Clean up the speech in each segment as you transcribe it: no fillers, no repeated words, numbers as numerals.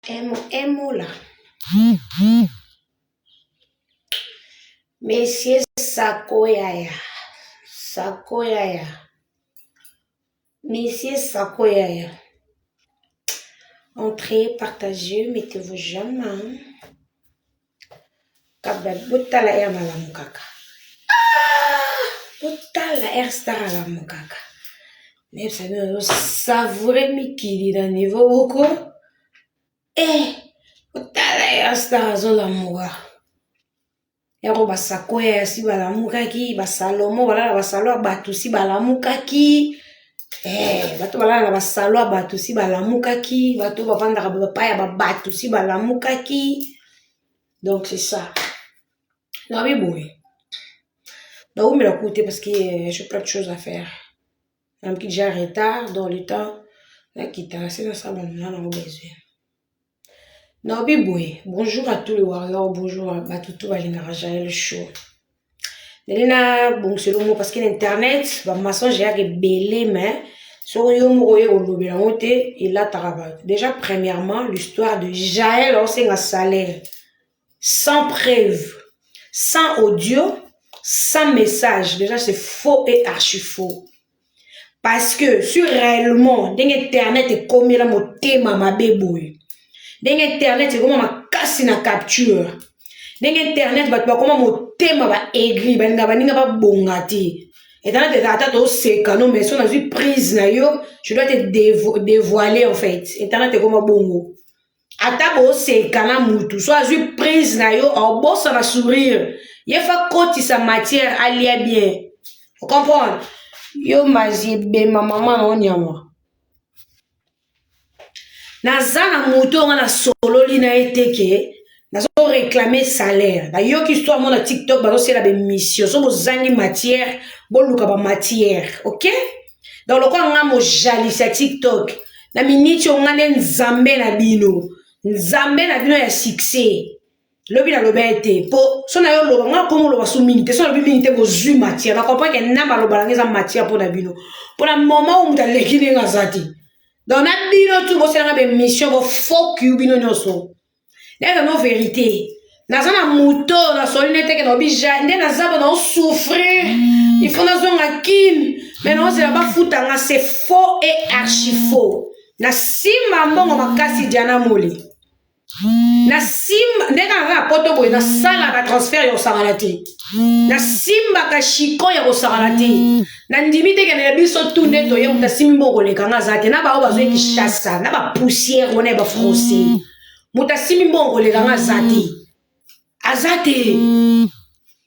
Emo là. Monsieur Sakoyaya. Monsieur Sakoyaya. Entrez, partagez, mettez vos j'aime. Kabel, botala air malamukaka. Botala air star malamukaka. Mais ça veut savourer mikili d'un niveau beaucoup. Botala air star zolamuga. Yako basakoya si balamukaki, basalomo wala basalo batu si balamukaki. Bato balala basalo batu si balamukaki, bato bavanda bapaya batu si balamukaki. Donc c'est ça. Non mais bon. Donc on me l'a coûté parce que j'ai plein de choses à faire. Un petit déjà retard dans le temps. Là qui t'a laissé dans ça, on a besoin. Non mais bon. Bonjour à tous les warriors, bonjour à Batutu Balingaraja le show. Nelena bon c'est le mot parce que l'internet, bah maçon j'ai rebellé mais sur yo moye au lobby la montée et là travail. Déjà premièrement l'histoire de Jaël on sait un salaire sans preuve, sans audio, sans message. Déjà c'est faux et archi faux. Parce que sur réellement dans internet et comme la moté mama bébouille. Dans internet c'est comme ma casse na capture. Dans internet bah comment moté mama aigri bah ninga ba bongati. Internet est à ta seka non mais si on a vu prise na yo, je dois te dévoiler en fait. Internet est comme bongo. Atabo seka na mutu, soit vu prise na yo en boss ça va sourire. Il faut côté sa matière allier bien. Vous comprenez? Yo mazi be ma maman on nyama. Nazana mutu on a solo lina eteke. Nazo réclamer salaire. Da yo qui soit mon TikTok ba c'est la mission. So bozangi matière, boluka ba matière, OK? Donc le quoi nga mo jali sa TikTok. Na minute on ngane nzambe na bino. Nzambe na bino ya succès. Lobi na lobete po so na yo loba nga komo loba su minute so lobi minute bo zu matière. Na comprend que namba loba ngeza matière pour na bino. Pour le moment où muta lekine ngazati. Donc na bino tout bo c'est nga mission bo fuck you bino nyoso. N'est non vérité. Nazana muto na solinete ke no bija ndé nazaba na souffrir. Il faut na zonga kin. Mais non c'est là-bas foutanga c'est faux et archi faux. Na simba mbongo makasi diana moli. Na simba ndeka nga poto boy na sala ka transfert yo sagalati. Na simba ka shiko ya ko sagalati. Na ndimite ke na biso tunde to ye muta simbo ko lekanga zate na ba o bazwe ki chassa na ba poussière on est ba français. Muta simbo ko lekanga zati. Azate.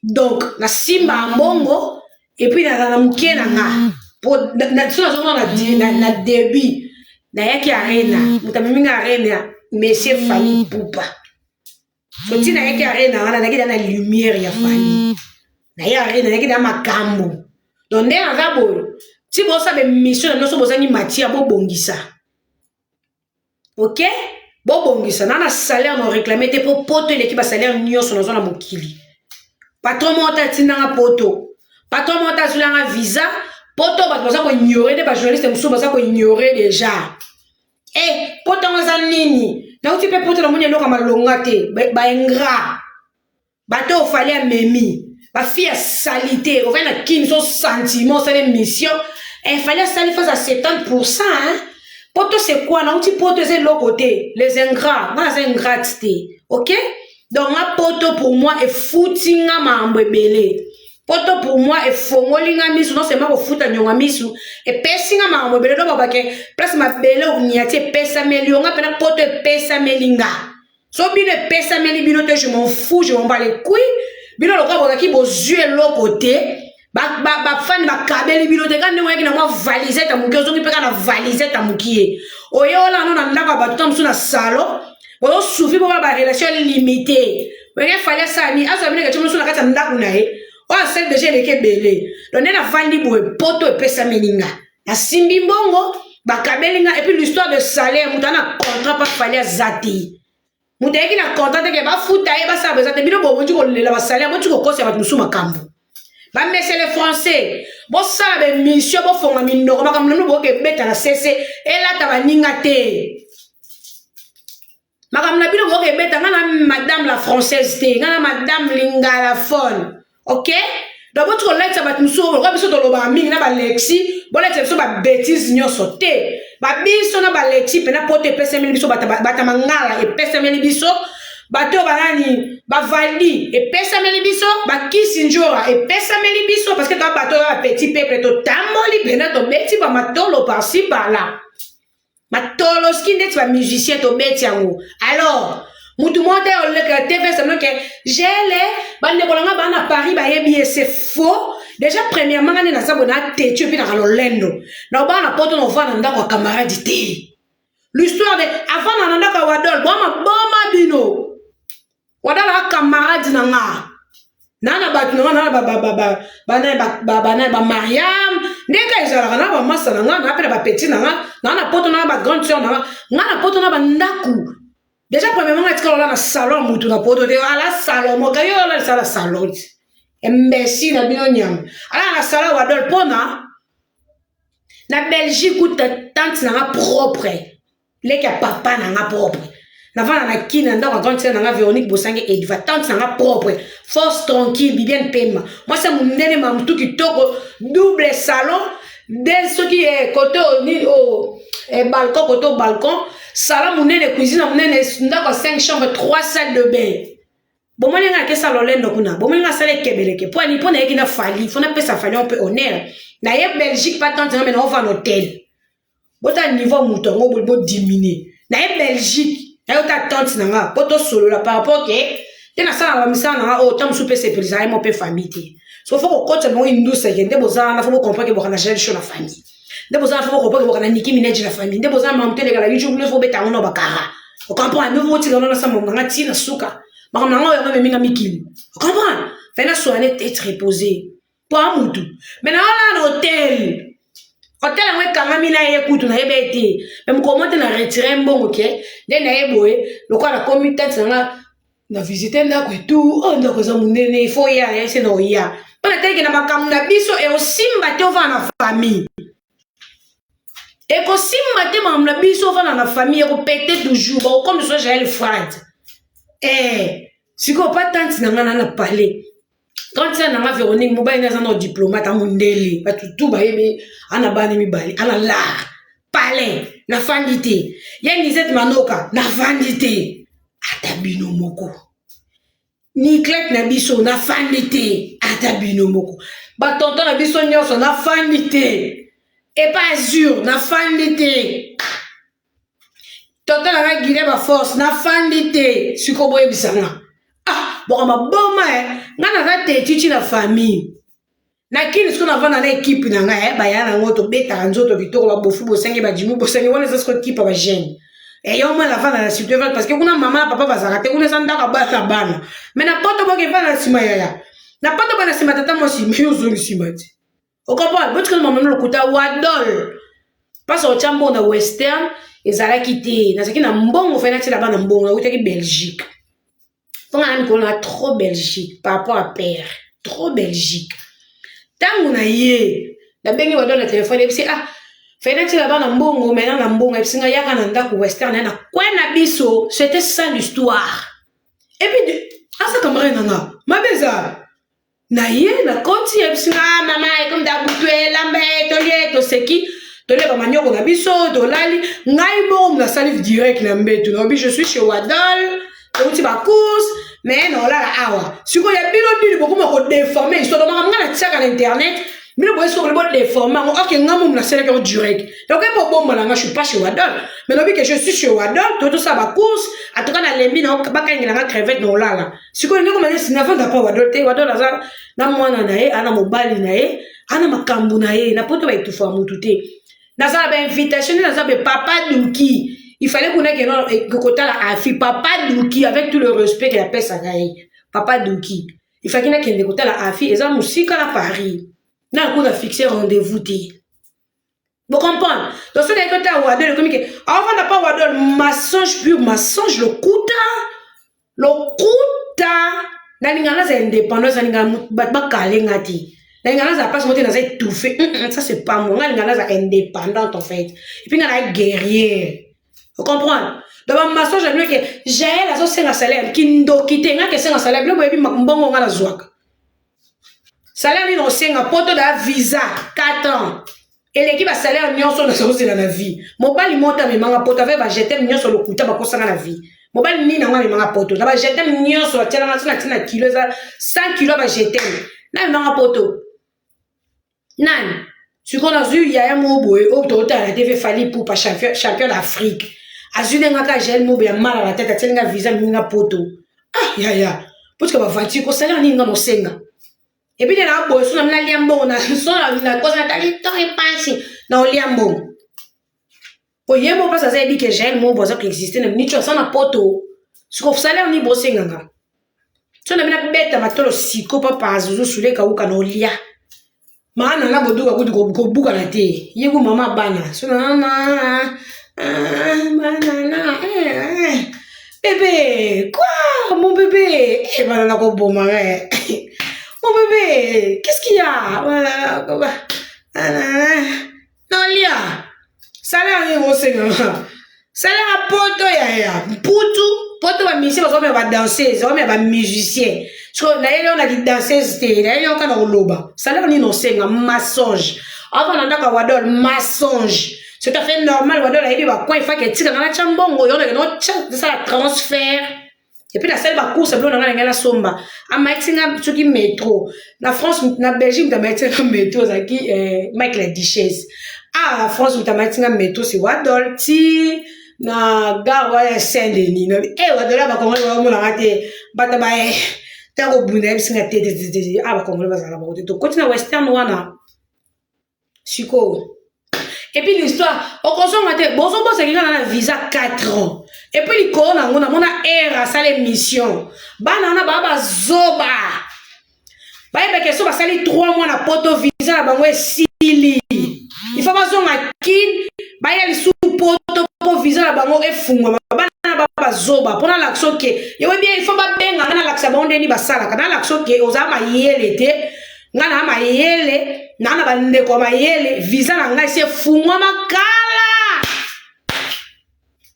Donc na simba mbongo et puis na mukie na nga. Po na tsona na début na yaki arena muta miminga arena Monsieur Fanny Poupa. Soti na yaki arena wana na kida na lumière ya Fanny. Na ya arena na kida makambo. Donc ndé azabo. Si bo sa be mission no so bo zani matière bo bongisa. OK? Bo bongisa na salaire no réclamer te pour poto l'équipe ba salaire nyoso na zona mokili. Patron monta tinanga poto. Patron monta zulanga visa, poto ba baza ko ignorer de ba journaliste muso baza ko ignorer déjà. Pourtant, nini. Na uti pe poto la mwenye loka malonga te. Ba ingrat. Ba te ofale a memi. Ba fi a salité. Au fait, na kin son sentiment, c'est une mission. Il fallait salir face à 70%. Hein? Poto c'est quoi? Na uti poto c'est l'autre côté. Les ingrats. Na c'est ingrat te. Ok? Donc, ma poto pour moi est foutinga ma ambebele. Poto pour moi est fongolinga misu non seulement pour fouta nyonga misu et pesinga ma mbele do babake place ma bele ou niate pesa meli on appelle poto pesa melinga so bino pesa meli bino te je m'en fous je m'en bats les couilles bino lo ka ki bo zue l'autre côté ba fan ba kabeli bino te kan ne na moi valiser ta muki ozo ki pe kana valiser ta muki oye ola no na ndaka ba tout na salon bo souffrir ba relation limitée mais il fallait ça ni azo bino ke tumu na kata ndaka na oh, c'est déjà les kebele. Donc, on a vendu pour un poto et pesa meninga. La simbi bongo, bakabelinga, et puis l'histoire de salaire, moutana contrat pas fallu zati. Moutana qui n'a contrat que ba fouta et ba sa bezate, bino bon, tu connais la salaire, tu connais quoi, c'est ma kambo. Ba messe les Français, bon ça, ben mission, bon fonga minoro, ma kambo, nous bon que bête à la cesse, et là, t'as ba ningate. Makamna bino ko rebeta ngana madame la française te, ngana madame lingalaphone. OK? Donc votre like ça va te muso, ko biso to loba mingi na ba lexi, bo like biso ba bêtise nyoso te. Ba biso na ba lexi pena pote pesa meli biso bata mangala e pesa meli biso, bato banani ba vali e pesa meli biso, ba kisinjora e pesa meli biso parce que ta bato ba petit peuple to tamboli pena to beti ba matolo par-ci par-là. Matolo ski net ba musicien to beti yango. Alors mutu monte on le TV seulement que gele bande kolanga bana Paris ba yebi c'est faux. Déjà premièrement ngane na sabona tetu puis na kalolendo. Na bana poto no vana ndako camarade te. L'histoire de avant na ndako wadol boma bino. Wadala camarade na nga. Nana bat nana ba Mariam ndeka izala na ba masa na nga na pela ba petit na nga nana poto na ba grande sœur na nga nana poto na ba ndaku. Déjà, premièrement, on a un salon, on a un salon, on a un salon. Imbécile, on a un salon, on a un salon. La Belgique, tante n'a propre. Les papa n'a propre. La femme n'a qui n'a pas grande sœur n'a Véronique Bossangue et va tante n'a propre. Force tranquille, bien paiement. Moi, c'est mon nez, ma tout qui toque double salon. Dès ce qui est côté au balcon, côté au balcon. Salon mounene cuisine mounene ndako 5 chambres 3 salles de bain. Bon moi nga ke salon lendo kuna. Bon moi nga sale kebeleke. Po ni po na yeki na fali, fo na pesa fali on peut honneur. Na ye Belgique pas tant mais on va en hôtel. Bota niveau moutongo bo diminuer. Na ye Belgique, na yo ta tante na nga, poto solo la par rapport que te na sala wa misana na o tam souper c'est président mon peu famille. So faut ko kote mo indu se kende boza na faut comprendre que bo kana gel sur la famille. Ndebo za fo ko ko kana Nicki Minaj la famille ndebo za mamte le kala YouTube le fo beta ngono bakara o comprend me voti ngona sa mo ngana tina suka ba ngana ngo yo me minga mikili o comprend fait na soigner être reposé pas mutu mais na la hôtel ngwe kanga mina ye kutu na yebete même comment na retirer mbongo ke de na yeboye lokola comité na visiter ndako tout on ndako za munene il faut ya c'est no ya pas na teke na makamu na biso et aussi mbate ova na famille. Et que si matin mamla biso va dans la famille ko péter toujours comme ça j'ai le frère. Si ko pas tant na ngana na parler. Quand ça na Véronique mobile na no diplomate a mondeli ba tout ba yebe ana bani mi bali ana la parler na fandité. Ya ni cette manoka na fandité. Atabino moko. Ni clé na biso na fandité atabino moko. Ba tonton na biso nyonso na fandité. Et pas sûr, na fandité. Tonton na guilé ma force, na fandité. Suko boye bisanga. Ah, bon ma boma ngana za te titi na famille. Na kini siko na vana na équipe na nga ba ya na ngoto beta nzoto vitoko ba bofu bosangi ba jimu bosangi wana za siko équipe ba jeune. Et yo moi la vana na surtout parce que kuna maman papa ba zakate kuna sanda ka ba na bana. Mais na poto boke vana sima ya. Na poto bana sima tata mo si miyo zo simati. Au comprend, parce que le moment le kota wadol. Parce au chambo na western, ezala kité, na saki na mbongo fait na là-bas na mbongo, na utaki Belgique. Donc on a trop Belgique par rapport à père, trop Belgique. Tant on a yé, la bengi wadol le téléphone et c'est ah, fait na là-bas na mbongo, maintenant na mbongo et singa yaka na ndako western na quoi na biso, c'était ça l'histoire. Et puis ah ça camarade nana, ma beza. Na ye na koti ebsinga mama comme da butwe lambe to seki to le ba manyoko na biso to lali ngai bon na salif direct na mbeto no bi je suis chez Wadol to ti ba course mais non là awa siko ya bilo dili beaucoup ko déformer histoire de mama na tsaka na internet mino boy so ko déformer ok ngamu na salif direct donc pour bon là je suis pas chez Wadol mais no bi que je suis chez Wadol to ça ba course en tout cas na lembi na ba kangi na crevette no là siko ni ko mane sinava da pa Wadol te Wadol za na mwana na ye ana mobali na ye ana makambu na ye na poto ba itufa mutu te na za ba invitation na za be papa Douki il fallait qu'on ait que kota la afi papa Douki avec tout le respect qu'il appelle ça gaï papa Douki il fallait qu'il ait que kota la afi et ça musique à Paris na ko na fixer rendez-vous te vous comprenez donc c'est que ta Wadol comme que avant n'a pas Wadol mensonge pur mensonge le kuta na lingana za indépendance na lingana ba kalenga ti na lingana za passe monter na za étouffé ça c'est pas moi na lingana za indépendante en fait et puis na guerrière vous comprenez dans ma massage je que Jaël azo senga salaire kindo kitenga ke senga salaire bilo boyebi mbongo nga na zwaka salaire ni no senga poto da visa 4 ans et l'équipe a salaire nyonso na so na vie mobali mota me manga poto avec ba jeter nyonso lokuta ba kosanga na vie mobali ni na nga me manga poto na ba jeter nyonso la tena na tina kilo za 100 kilo ba jeter na me manga poto nan tu connais vu il y a un mot boy au total la TV fali pour pas champion d'Afrique azune nga gel mo bien mal à la tête atenga visa minga poto ah ya parce que ba voiture ko salaire ni nga no senga et puis là boy so na liambo na so na cosa tali to e pansi na liambo ko yemo pas ça dit que gel mo boza qui existait ni tu ça na poto ce ko salaire ni bo senga nga so na bina beta matolo siko papa azuzu sule ka uka no lia mana na boduka kuti ko buka na te yego mama bana so na bébé quoi mon bébé eh ben la ko boma mon bébé qu'est-ce qu'il y a non lia salaire ni mo senga salaire poto ya poto ba misi ba danseuse ba musicien so na yele on a dit danseuse te na yele on kana oloba salaire ni no senga massage avant on ndaka wadol massage c'est tout à fait normal wadol a yebi ba quoi il faut que tika na chambongo yo na ça transfert et puis la salle ba course blo na ngala somba a maitinga tuki métro na France na Belgique na maitinga métro zaki Mike la Duchesse ah France na maitinga métro c'est wadol ti na gare Saint-Denis no wadol ba kongo ba mo na ngate bata ba tango bunda bisinga tete ah ba kongo ba zala ba to continue western wana siko. Et puis l'histoire, au consommateur, bon, on pense qu'il y a un visa 4 ans. Et puis il y a un era, ça l'émission. Banana baba zoba. Bah, il y a ça les 3 mois na poto visa la bango sili. Il faut pas zonga kin, bah il y a les sous poto pour visa la bango e funga. Banana baba zoba. Pendant l'action que, il bien il faut pas benga na l'action bonde ni basala. Kana l'action que ozama yele te. Ngana ma yele nana bande ko ma yele visa na ngai se fungwa makala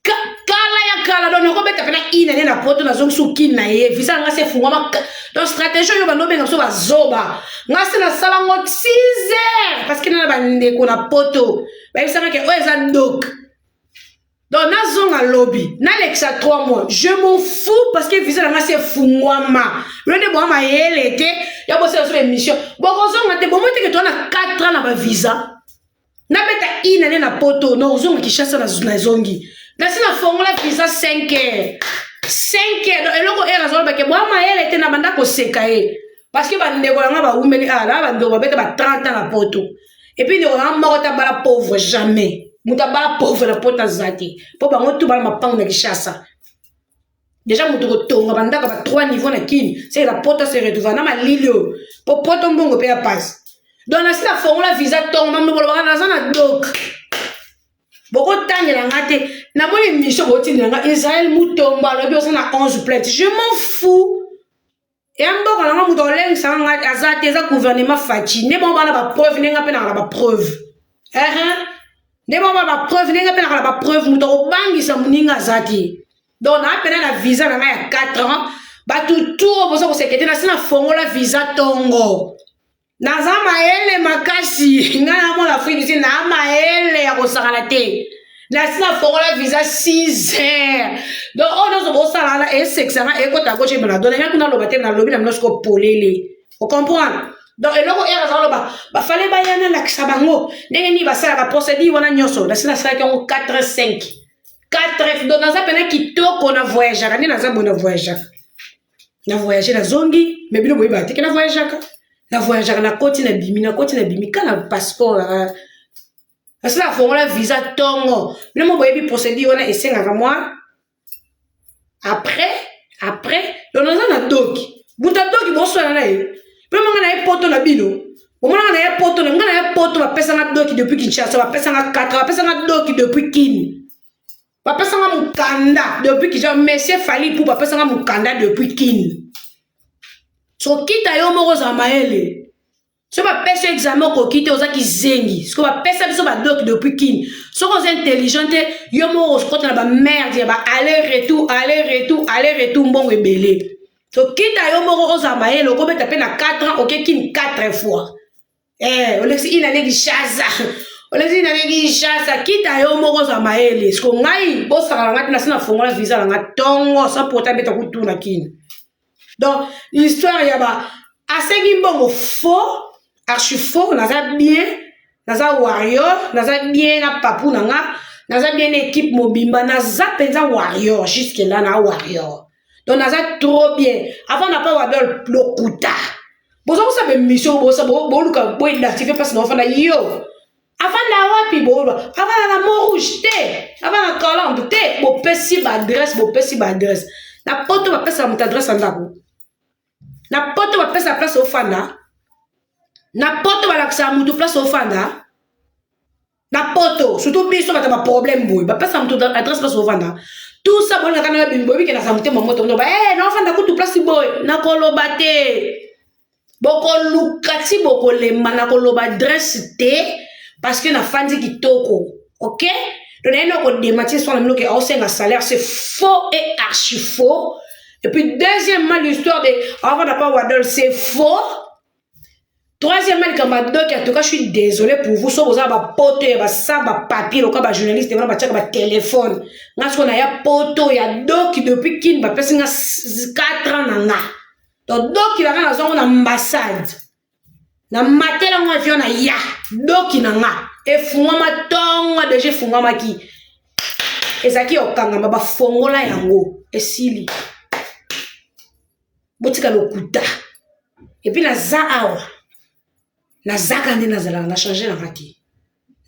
kala ya kala donc ko beta pena ina na poto na zongi suki na ye visa na ngai se fungwa makala donc stratégie yo bando benga so bazoba ngase na sala ngo 6 heures parce que na bande ko na poto ba bisa ke oza ndok. Donc, na lobby, na l'exa 3 mois, je m'en fous parce que visa na c'est fungwama. Le de bon ma yele te, ya bossé sur émission. Bon zonga te bon moi que toi na 4 ans na ba visa. Na beta ina na poto, no zonga ki chasse na zongi. Na sina fongola visa 5 heures. 5 heures. Donc eloko era zo ba ke bon ma yele te na banda ko seka e. Parce que ba ndeko nga ba umeli ala ba ndeko beta ba 30 ans na poto. Et puis ndeko nga moko ta bala pauvre jamais. Mutaba pauvre la pota zati po bango tu bala mapang na kishasa déjà mutu tonga bandaka ba 3 niveaux na kini c'est la pota se retrouve na malilio po poto mbongo pe ya passe donc na sina fongola visa tonga mambo bolo bana zana dok boko tangela ngate na moni mission boti nga Israël mutomba lo bi na 11 plaintes je m'en fous et ambo kana nga muto leng sanga azate za gouvernement fachi ne bon bana ba preuve nenga pe na ba preuve ne mama ba preuve nenga pena ba preuve muto obangisa muninga zati donc na pena la visa na ya 4 ans ba tutu oboso ko sekete na sina fongola visa tongo na zama ele makasi ngana mo la Afrique ici na maele ya ko sakala te na sina fongola visa 6 heures donc on ozo bo sala na e sexa na e ko ta ko chebana donc na kuna loba te na lobi na mnosko polele o comprendre. Donc eloko era za loba ba fallait ba yana la kisabango ndenge ni ba sala ba procédure wana nyoso na sina sala ko 4 5 4 donc na za pena kitoko na voyage kana na za bona voyage na voyage na zongi mais bino boyi ba te na voyage na koti na bimi kana passeport na sala fongola visa tongo bino mo boyi bi procédure wana esenga ka moi après donc na doki buta doki bo so na e Pema na poto na bino. Omona na poto na ngana poto ba pesa na doki depuis Kinshasa, ba pesa na 4, ba pesa na doki depuis Kin. Ba pesa na mukanda depuis Kinshasa, monsieur Fali pour ba pesa na mukanda depuis Kin. So kita yo moko za maele. Si on va passer examen au quitter aux qui zengi, ce qu'on va passer sur ma doc depuis kin. Si on est intelligent, yo mo on na ba merde, ba aller-retour, bon et belé. So quitte yo mo ko zamaye, le ko beta pe na 4 ans, OK kin 4 fois. On laisse une année qui chasse. On laisse une année qui chasse, quitte yo mo ko zamaye le. Ce qu'on ngai, bo sa ngati na sina fongola visa na ngatongo, ça porta beta ku tuna kin. Donc l'histoire ya ba assez qui bon faux. Archi faux, naza bien, naza warrior, naza bien na papou nanga, naza bien équipe mobimba, naza penza warrior, jusque là na warrior. Donc naza trop bien. Avant n'a pas wadol lokuta. Bozo sa be mission bozo bo luka bo identifier parce qu'on fa yo. Avant na wapi bo, avant na mont rouge té, avant na colombe té, bo pesi ba adresse, Na poto ba pesa mon adresse andako. Na poto ba pesa place au fana. Na poto balakisa mutu place au fanda. Na poto surtout biso bata ba problème boy ba pesa mutu adresse place au fanda. Tout ça bon na kana bimbo bi ke na samute moto ba na fanda kutu place boy na koloba te. Boko lukati boko le mana koloba adresse te parce que na fandi kitoko. OK? Donc na ko dématir sur le que on un salaire c'est faux et archi faux. Et puis deuxièmement l'histoire de avant n'a pas wadol c'est faux. Troisièmement, en tout cas, je suis désolé pour vous. Si vous avez un poteau, un papier, un journaliste, un téléphone. Parce qu'on a un poteau, il y a deux qui depuis qu'il va passer 4 ans. Donc, deux qui va dans une ambassade. Na matel en avion na ya. Deux qui n'en a. Et fungama tonga déjà fungama qui. Et ça qui okanga ba fongola yango. Et sili. Botika lokuta. Et puis na za awa. Na zaka nde nazalaka na changer na kati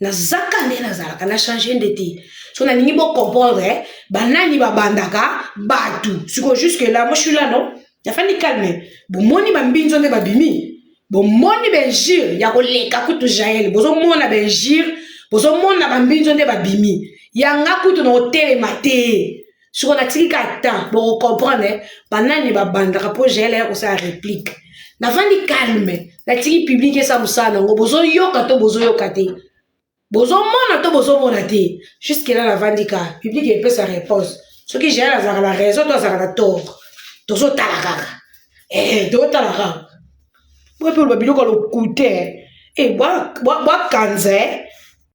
na zaka nde nazalaka na changer ndeti so na ningi bo comprendre banani ba bandaka batu siko jusque là moi je suis là non ya fani calme bo moni ba mbinzo nde ba bimi bo moni benjir ya ko leka kutu jael bozo mona benjir bozo mona ba mbinzo nde ba bimi ya nga kutu na hotel maté siko na tika ta bo comprendre banani ba bandaka po jael ya ko sa réplique na fandi calme la tiki publique ça musana ngo bozo yoka to bozo yoka te bozo mona to bozo mona te jusque là la vandika public et peut sa réponse ce qui j'ai la raison toi ça la tort tozo talaka to talaka moi pour le biloko le coûter et bois kanze